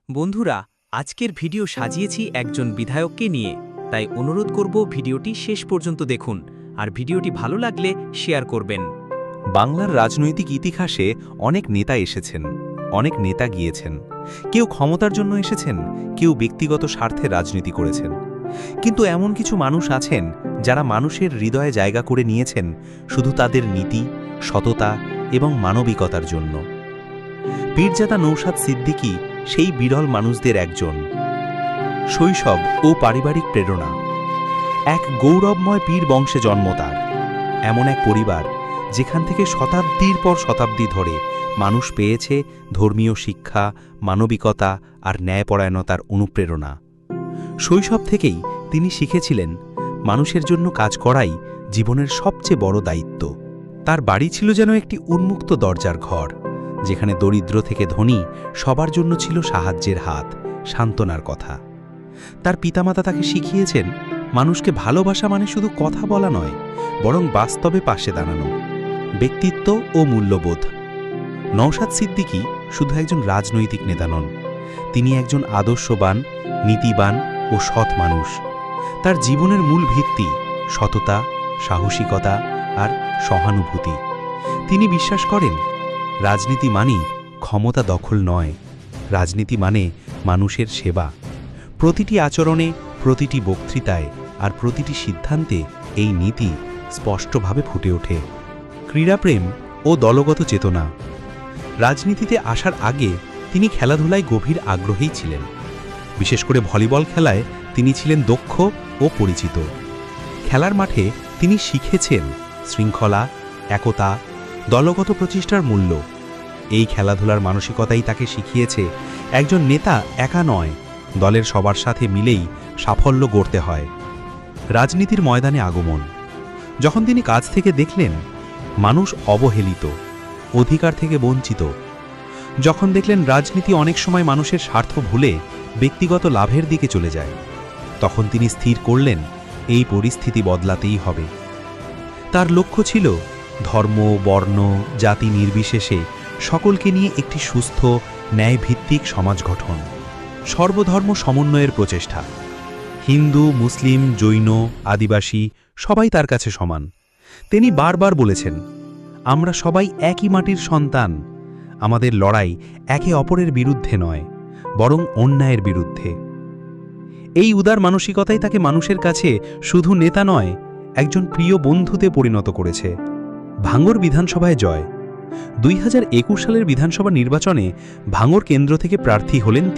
বন্ধুরা, আজকের ভিডিও সাজিয়েছি একজন বিধায়ককে নিয়ে, তাই অনুরোধ করব ভিডিওটি শেষ পর্যন্ত দেখুন আর ভিডিওটি ভালো লাগলে শেয়ার করবেন। বাংলার রাজনৈতিক ইতিহাসে অনেক নেতা এসেছেন, অনেক নেতা গিয়েছেন। কেউ ক্ষমতার জন্য এসেছেন, কেউ ব্যক্তিগত স্বার্থে রাজনীতি করেছেন। কিন্তু এমন কিছু মানুষ আছেন যারা মানুষের হৃদয়ে জায়গা করে নিয়েছেন শুধু তাদের নীতি, সততা এবং মানবিকতার জন্য। পীরজাদা নৌশাদ সিদ্দিকী সেই বিরল মানুষদের একজন। শৈশব ও পারিবারিক প্রেরণা। এক গৌরবময় পীর বংশে জন্ম তার। এমন এক পরিবার যেখান থেকে শতাব্দীর পর শতাব্দী ধরে মানুষ পেয়েছে ধর্মীয় শিক্ষা, মানবিকতা আর ন্যায়পরায়ণতার অনুপ্রেরণা। শৈশব থেকেই তিনি শিখেছিলেন মানুষের জন্য কাজ করাই জীবনের সবচেয়ে বড় দায়িত্ব। তার বাড়ি ছিল যেন একটি উন্মুক্ত দরজার ঘর, যেখানে দরিদ্র থেকে ধনী সবার জন্য ছিল সাহায্যের হাত, সান্ত্বনার কথা। তার পিতামাতা তাকে শিখিয়েছেন মানুষকে ভালোবাসা মানে শুধু কথা বলা নয়, বরং বাস্তবে পাশে দাঁড়ানো। ব্যক্তিত্ব ও মূল্যবোধ। নওশাদ সিদ্দিকী শুধু একজন রাজনৈতিক নেতা নন, তিনি একজন আদর্শবান, নীতিবান ও সৎ মানুষ। তার জীবনের মূল ভিত্তি সততা, সাহসিকতা আর সহানুভূতি। তিনি বিশ্বাস করেন রাজনীতি মানে ক্ষমতা দখল নয়, রাজনীতি মানে মানুষের সেবা। প্রতিটি আচরণে, প্রতিটি বক্তৃতায় আর প্রতিটি সিদ্ধান্তে এই নীতি স্পষ্টভাবে ফুটে ওঠে। ক্রীড়াপ্রেম ও দলগত চেতনা। রাজনীতিতে আসার আগে তিনি খেলাধুলায় গভীর আগ্রহী ছিলেন। বিশেষ করে ভলিবল খেলায় তিনি ছিলেন দক্ষ ও পরিচিত। খেলার মাঠে তিনি শিখেছেন শৃঙ্খলা, একতা, দলগত প্রচেষ্টার মূল্য। এই খেলাধুলার মানসিকতাই তাকে শিখিয়েছে একজন নেতা একা নয়, দলের সবার সাথে মিলেই সাফল্য গড়তে হয়। রাজনীতির ময়দানে আগমন। যখন তিনি কাছ থেকে দেখলেন মানুষ অবহেলিত, অধিকার থেকে বঞ্চিত, যখন দেখলেন রাজনীতি অনেক সময় মানুষের স্বার্থ ভুলে ব্যক্তিগত লাভের দিকে চলে যায়, তখন তিনি স্থির করলেন এই পরিস্থিতি বদলাতেই হবে। তার লক্ষ্য ছিল ধর্ম, বর্ণ, জাতি নির্বিশেষে সকলকে নিয়ে একটি সুস্থ, ন্যায়ভিত্তিক সমাজ গঠন। সর্বধর্ম সমন্বয়ের প্রচেষ্টা। হিন্দু, মুসলিম, জৈন, আদিবাসী সবাই তার কাছে সমান। তিনি বারবার বলেছেন, আমরা সবাই একই মাটির সন্তান, আমাদের লড়াই একে অপরের বিরুদ্ধে নয়, বরং অন্যায়ের বিরুদ্ধে। এই উদার মানসিকতাই তাকে মানুষের কাছে শুধু নেতা নয়, একজন প্রিয় বন্ধুতে পরিণত করেছে। ভাঙড় বিধানসভায় জয়। 2021 সালের বিধানসভা নির্বাচনে ভাঙড় কেন্দ্র থেকে প্রার্থী হলেন তিনি।